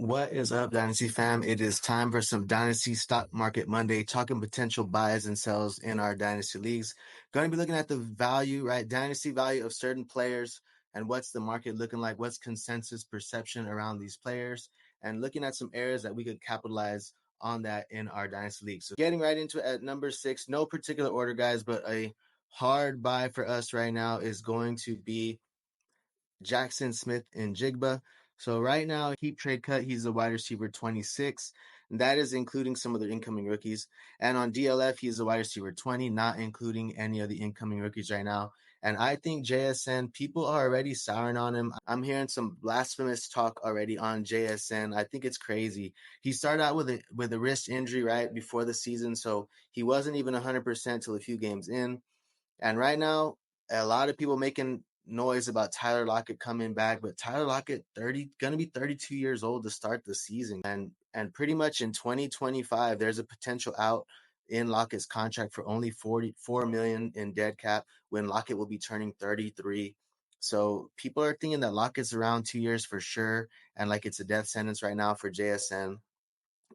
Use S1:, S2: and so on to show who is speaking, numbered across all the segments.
S1: What is up, Dynasty fam? It is time for some Dynasty Stock Market Monday, talking potential buys and sells in our Dynasty leagues. Going to be looking at the value, right? Dynasty value of certain players and what's the market looking like, what's consensus perception around these players, and looking at some areas that we could capitalize on that in our Dynasty league. So getting right into it at number 6, no particular order, guys, but a hard buy for us right now is going to be Jackson Smith and Jigba. So right now, keep trade cut. He's a wide receiver 26. That is including some of the incoming rookies. And on DLF, he's a wide receiver 20, not including any of the incoming rookies right now. And I think JSN, people are already souring on him. I'm hearing some blasphemous talk already on JSN. I think it's crazy. He started out with a wrist injury right before the season, so he wasn't even 100% till a few games in. And right now, a lot of people making noise about Tyler Lockett coming back, but Tyler Lockett gonna be 32 years old to start the season. And pretty much in 2025, there's a potential out in Lockett's contract for only $44 million in dead cap when Lockett will be turning 33. So people are thinking that Lockett's around 2 years for sure, and like it's a death sentence right now for JSN.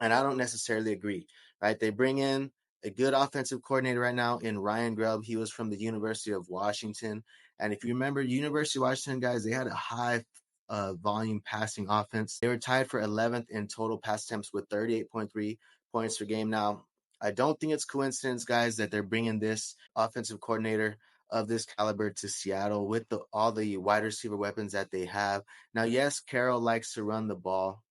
S1: And I don't necessarily agree, right? They bring in a good offensive coordinator right now in Ryan Grubb. He was from the University of Washington. And if you remember, University of Washington, guys, they had a high volume passing offense. They were tied for 11th in total pass attempts with 38.3 points per game. Now, I don't think it's coincidence, guys, that they're bringing this offensive coordinator of this caliber to Seattle with all the wide receiver weapons that they have. Now, yes, Carroll likes to run the ball.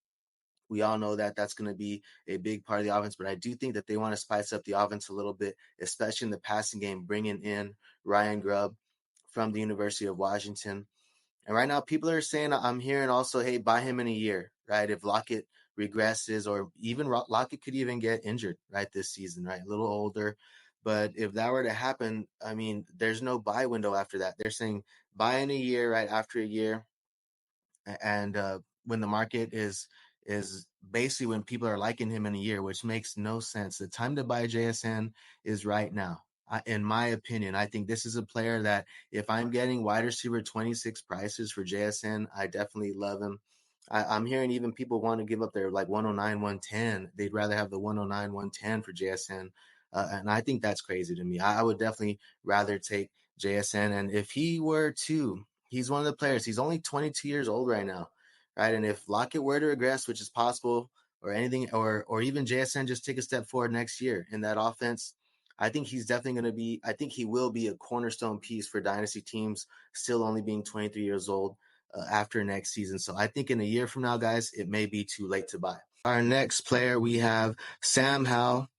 S1: We all know that that's going to be a big part of the offense, but I do think that they want to spice up the offense a little bit, especially in the passing game, bringing in Ryan Grubb from the University of Washington. And right now, people are saying, I'm hearing also, hey, buy him in a year, right? If Lockett regresses, or even Lockett could even get injured, right, this season, right? A little older. But if that were to happen, I mean, there's no buy window after that. They're saying buy in a year, right, after a year. And when the market is basically when people are liking him in a year, which makes no sense. The time to buy JSN is right now. In my opinion, I think this is a player that if I'm getting wide receiver 26 prices for JSN, I definitely love him. I'm hearing even people want to give up their like 109, 110. They'd rather have the 109, 110 for JSN. And I think that's crazy to me. I would definitely rather take JSN. And if he were to, he's one of the players, he's only 22 years old right now, right? And if Lockett were to regress, which is possible, or anything, or even JSN just take a step forward next year in that offense, I think he's definitely going to be, I think he will be a cornerstone piece for dynasty teams, still only being 23 years old after next season. So I think in a year from now, guys, it may be too late to buy. Our next player, we have Sam Howell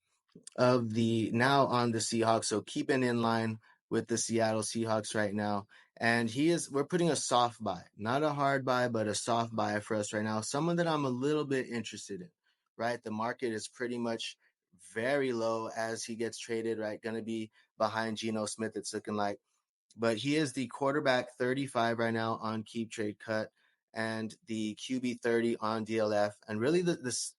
S1: of the now on the Seahawks. So keeping in line with the Seattle Seahawks right now. And we're putting a soft buy, not a hard buy, but a soft buy for us right now. Someone that I'm a little bit interested in, right? The market is pretty much very low as he gets traded, right? Going to be behind Geno Smith, it's looking like. But he is the quarterback 35 right now on Keep Trade Cut and the QB 30 on DLF. And really,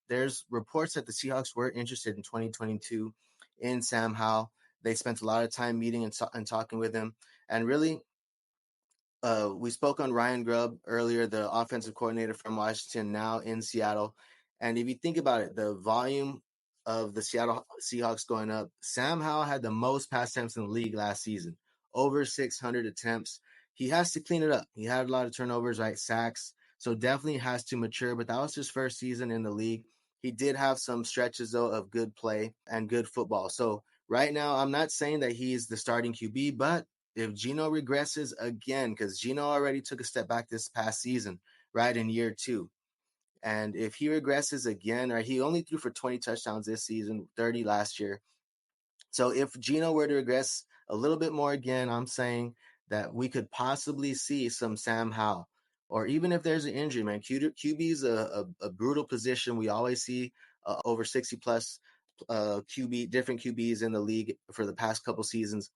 S1: there's reports that the Seahawks were interested in 2022 in Sam Howell. They spent a lot of time meeting and talking with him. And really, we spoke on Ryan Grubb earlier, the offensive coordinator from Washington, now in Seattle. And if you think about it, the volume of the Seattle Seahawks going up, Sam Howell had the most pass attempts in the league last season, over 600 attempts. He has to clean it up. He had a lot of turnovers, right? Sacks. So definitely has to mature, but that was his first season in the league. He did have some stretches, though, of good play and good football. So right now, I'm not saying that he's the starting QB, but if Geno regresses again, because Geno already took a step back this past season, right, in year 2. And if he regresses again, or he only threw for 20 touchdowns this season, 30 last year. So if Geno were to regress a little bit more again, I'm saying that we could possibly see some Sam Howell. Or even if there's an injury, man, QB is a brutal position. We always see over 60 plus different QBs in the league for the past couple seasons.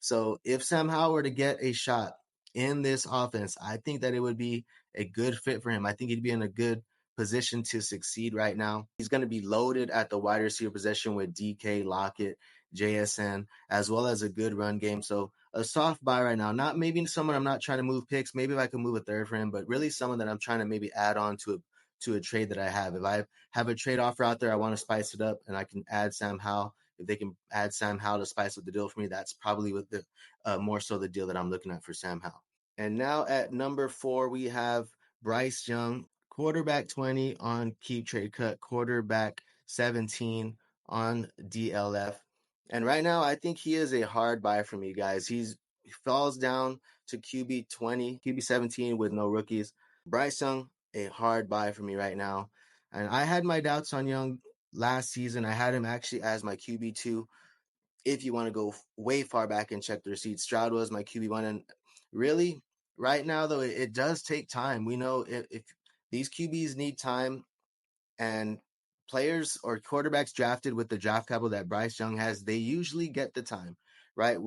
S1: So if Sam Howell were to get a shot in this offense, I think that it would be a good fit for him. I think he'd be in a good position to succeed right now. He's going to be loaded at the wide receiver position with DK, Lockett, JSN, as well as a good run game. So a soft buy right now. Not maybe someone I'm not trying to move picks. Maybe if I could move a third for him, but really someone that I'm trying to maybe add on to to a trade that I have. If I have a trade offer out there, I want to spice it up, and I can add Sam Howell. If they can add Sam Howell to spice up the deal for me, that's probably what the more so the deal that I'm looking at for Sam Howell. And now at number 4, we have Bryce Young, quarterback 20 on Keep Trade Cut, quarterback 17 on DLF. And right now, I think he is a hard buy for me, guys. He falls down to QB 20, QB 17 with no rookies. Bryce Young, a hard buy for me right now. And I had my doubts on Young last season. I had him actually as my QB2. If you want to go way far back and check the receipts, Stroud was my QB1. And really, right now, though, it does take time. We know if these QBs need time, and players or quarterbacks drafted with the draft capital that Bryce Young has, they usually get the time, right?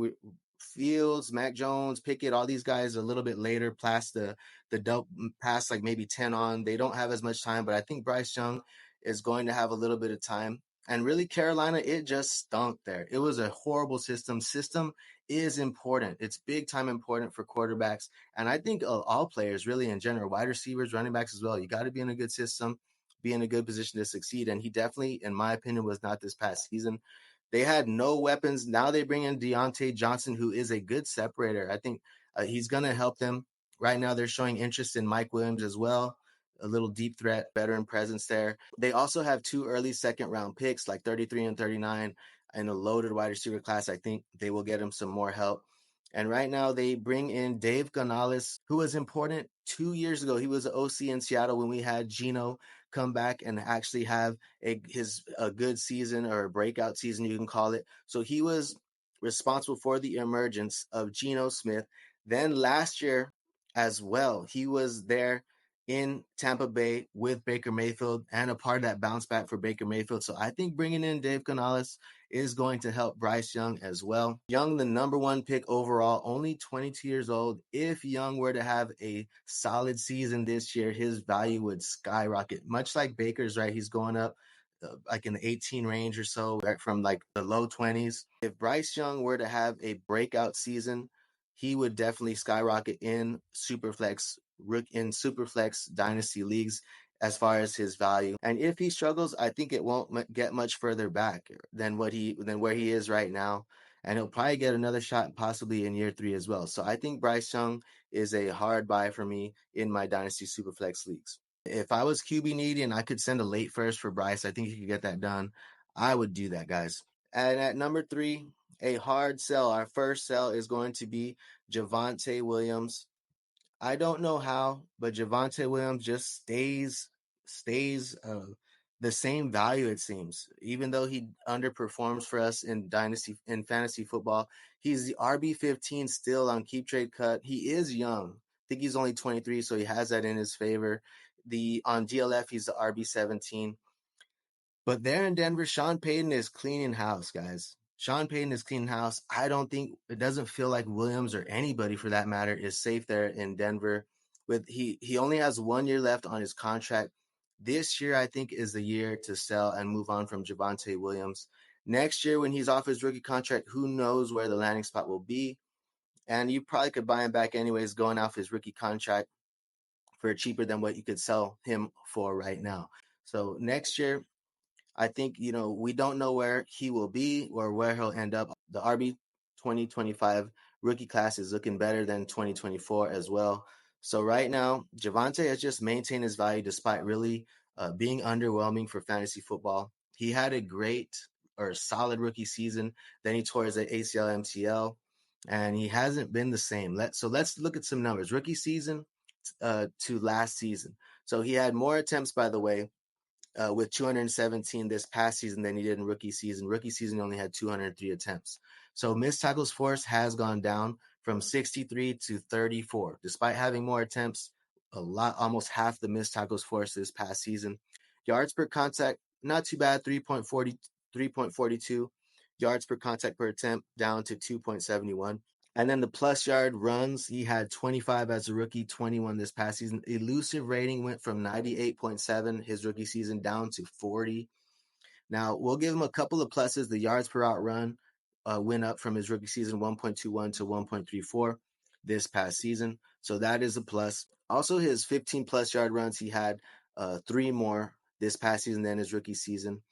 S1: Fields, Mac Jones, Pickett, all these guys a little bit later, past the dope past like maybe 10 on. They don't have as much time, but I think Bryce Young is going to have a little bit of time. And really, Carolina, it just stunk there. It was a horrible system. System is important. It's big time important for quarterbacks. And I think all players, really in general, wide receivers, running backs as well. You got to be in a good system, be in a good position to succeed. And he definitely, in my opinion, was not this past season. They had no weapons. Now they bring in Deontay Johnson, who is a good separator. I think he's going to help them. Right now, they're showing interest in Mike Williams as well. A little deep threat, veteran presence there. They also have 2 early second-round picks, like 33 and 39, and a loaded wide receiver class. I think they will get him some more help. And right now, they bring in Dave Gonzalez, who was important 2 years ago. He was an OC in Seattle when we had Geno come back and actually have a good season, or a breakout season, you can call it. So he was responsible for the emergence of Geno Smith. Then last year as well, he was there in Tampa Bay with Baker Mayfield and a part of that bounce back for Baker Mayfield. So I think bringing in Dave Canales is going to help Bryce Young as well. Young, the number 1 pick overall, only 22 years old. If Young were to have a solid season this year, his value would skyrocket, much like Baker's, right? He's going up like in the 18 range or so, right, from like the low 20s. If Bryce Young were to have a breakout season, he would definitely skyrocket in Superflex Dynasty leagues as far as his value. And if he struggles, I think it won't get much further back than where he is right now. And he'll probably get another shot possibly in year 3 as well. So I think Bryce Young is a hard buy for me in my Dynasty Superflex leagues. If I was QB needy and I could send a late first for Bryce, I think he could get that done. I would do that, guys. And at number 3, a hard sell. Our first sell is going to be Javonte Williams. I don't know how, but Javonte Williams just stays the same value, it seems. Even though he underperforms for us in fantasy football, he's the RB15 still on Keep Trade Cut. He is young. I think he's only 23, so he has that in his favor. On DLF, he's the RB17. But there in Denver, Sean Payton is cleaning house, guys. Sean Payton is cleaning house. I don't think it doesn't feel like Williams, or anybody for that matter, is safe there in Denver. He only has 1 year left on his contract. This year, I think, is the year to sell and move on from Javonte Williams. Next year, when he's off his rookie contract, who knows where the landing spot will be? And you probably could buy him back anyways, going off his rookie contract for cheaper than what you could sell him for right now. So next year, I think, we don't know where he will be or where he'll end up. The RB 2025 rookie class is looking better than 2024 as well. So right now, Javonte has just maintained his value despite really being underwhelming for fantasy football. He had a great or solid rookie season. Then he tore his ACL, MCL, and he hasn't been the same. Let's look at some numbers. Rookie season to last season. So he had more attempts, by the way, with 217 this past season than he did in rookie season. Rookie season he only had 203 attempts. So missed tackles force has gone down from 63 to 34. Despite having more attempts, almost half the missed tackles force this past season. Yards per contact, not too bad, 3.42. Yards per contact per attempt down to 2.71. And then the plus yard runs, he had 25 as a rookie, 21 this past season. Elusive rating went from 98.7 his rookie season down to 40. Now, we'll give him a couple of pluses. The yards per out run went up from his rookie season 1.21 to 1.34 this past season. So that is a plus. Also, his 15 plus yard runs, he had three more this past season than his rookie season.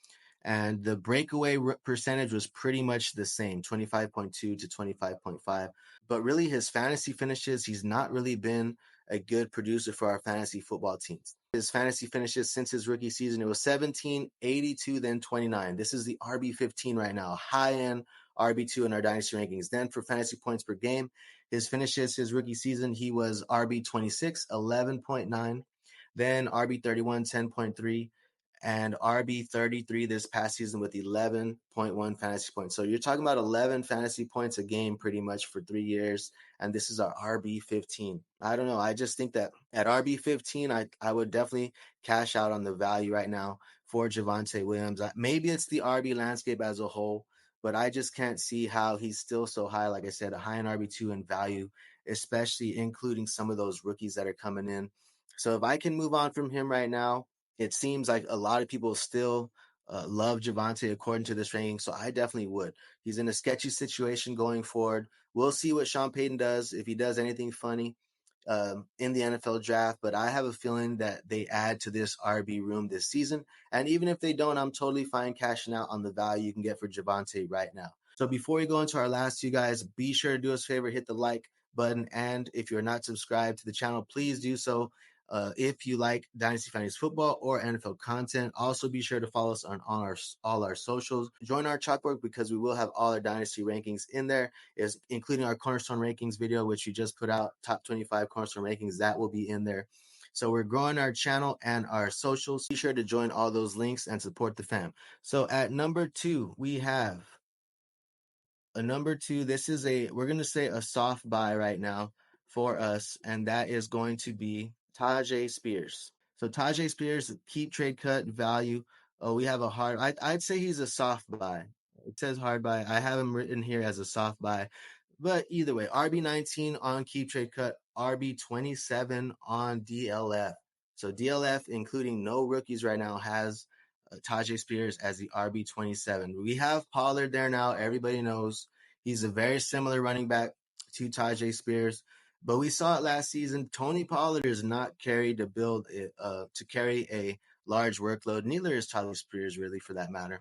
S1: And the breakaway percentage was pretty much the same, 25.2 to 25.5. But really, his fantasy finishes, he's not really been a good producer for our fantasy football teams. His fantasy finishes since his rookie season, it was 17, 82, then 29. This is the RB15 right now, high end RB2 in our dynasty rankings. Then for fantasy points per game, his finishes his rookie season, he was RB26, 11.9. Then RB31, 10.3 and RB33 this past season with 11.1 fantasy points. So you're talking about 11 fantasy points a game pretty much for 3 years. And this is our RB15. I don't know. I just think that at RB15, I would definitely cash out on the value right now for Javonte Williams. Maybe it's the RB landscape as a whole, but I just can't see how he's still so high. Like I said, a high in RB2 in value, especially including some of those rookies that are coming in. So if I can move on from him right now, it seems like a lot of people still love Javonte according to this ranking, so I definitely would. He's in a sketchy situation going forward. We'll see what Sean Payton does, if he does anything funny in the NFL draft, but I have a feeling that they add to this RB room this season. And even if they don't, I'm totally fine cashing out on the value you can get for Javonte right now. So before we go into our last two guys, be sure to do us a favor, hit the like button. And if you're not subscribed to the channel, please do so. If you like Dynasty Fantasy Football or NFL content, also be sure to follow us on all our socials. Join our chalkboard because we will have all our Dynasty rankings in there, is including our Cornerstone Rankings video, which we just put out, top 25 Cornerstone Rankings. That will be in there. So we're growing our channel and our socials. Be sure to join all those links and support the fam. So at number 2, we have a number 2. This is we're going to say a soft buy right now for us, and that is going to be Tyjae Spears. So Tyjae Spears, keep trade cut value. Oh, we have a hard. I'd say he's a soft buy. It says hard buy. I have him written here as a soft buy, but either way, RB19 on keep trade cut, RB27 on DLF. So DLF, including no rookies right now, has Tyjae Spears as the RB27. We have Pollard there now. Everybody knows he's a very similar running back to Tyjae Spears. But we saw it last season. Tony Pollard is not carried to carry a large workload. Neither is Tyjae Spears, really, for that matter.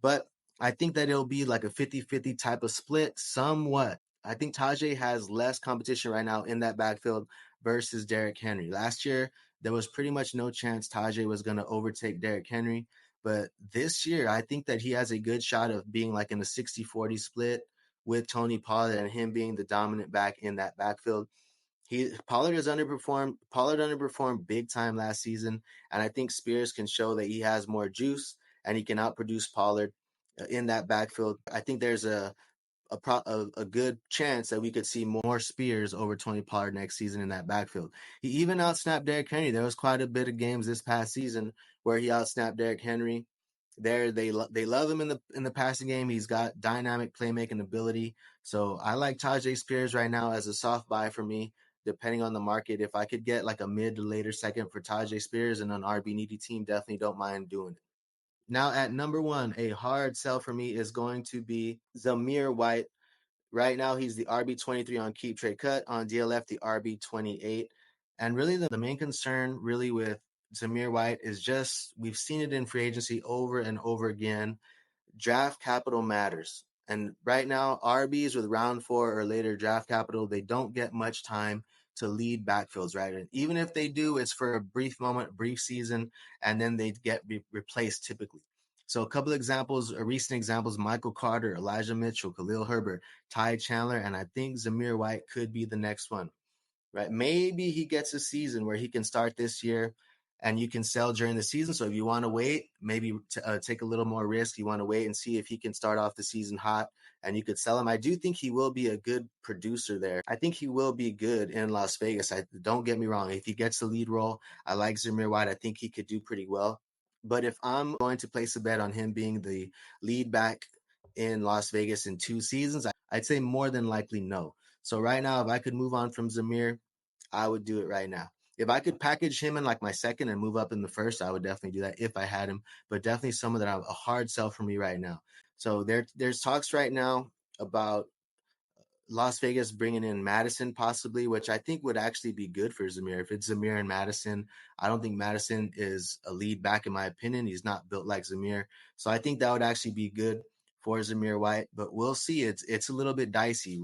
S1: But I think that it'll be like a 50-50 type of split, somewhat. I think Tyjae has less competition right now in that backfield versus Derrick Henry. Last year, there was pretty much no chance Tyjae was going to overtake Derrick Henry. But this year, I think that he has a good shot of being like in a 60-40 split with Tony Pollard and him being the dominant back in that backfield. Pollard underperformed big time last season, and I think Spears can show that he has more juice and he can outproduce Pollard in that backfield. I think there's a good chance that we could see more Spears over Tony Pollard next season in that backfield. He even outsnapped Derrick Henry. There was quite a bit of games this past season where he outsnapped Derrick Henry. They love him in the passing game. He's got dynamic playmaking ability. So I like Tyjae Spears right now as a soft buy for me, depending on the market. If I could get like a mid to later second for Tyjae Spears and an RB needy team, definitely don't mind doing it. Now at number 1, a hard sell for me is going to be Zamir White. Right now, he's the RB23 on Keep Trade Cut. On DLF, the RB28. And really, the main concern really with Zamir White is just we've seen it in free agency over and over again. Draft capital matters. And right now, RBs with round 4 or later draft capital, they don't get much time to lead backfields, right? And even if they do, it's for a brief moment, brief season, and then they get replaced typically. So a couple examples, recent examples, Michael Carter, Elijah Mitchell, Khalil Herbert, Ty Chandler, and I think Zamir White could be the next one, right? Maybe he gets a season where he can start this year and you can sell during the season. So if you want to wait, maybe take a little more risk. You want to wait and see if he can start off the season hot and you could sell him. I do think he will be a good producer there. I think he will be good in Las Vegas. Don't get me wrong. If he gets the lead role, I like Zamir White. I think he could do pretty well. But if I'm going to place a bet on him being the lead back in Las Vegas in 2 seasons, I'd say more than likely no. So right now, if I could move on from Zamir, I would do it right now. If I could package him in like my second and move up in the first, I would definitely do that if I had him. But definitely someone that a hard sell for me right now. So there's talks right now about Las Vegas bringing in Madison possibly, which I think would actually be good for Zamir. If it's Zamir and Madison, I don't think Madison is a lead back in my opinion. He's not built like Zamir. So I think that would actually be good for Zamir White, but we'll see. It's a little bit dicey.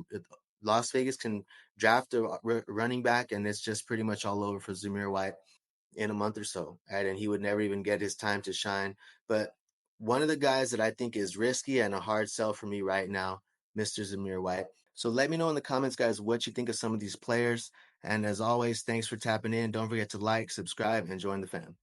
S1: Las Vegas can draft a running back, and it's just pretty much all over for Zamir White in a month or so, right? And he would never even get his time to shine. But one of the guys that I think is risky and a hard sell for me right now, Mr. Zamir White. So let me know in the comments, guys, what you think of some of these players. And as always, thanks for tapping in. Don't forget to like, subscribe, and join the fam.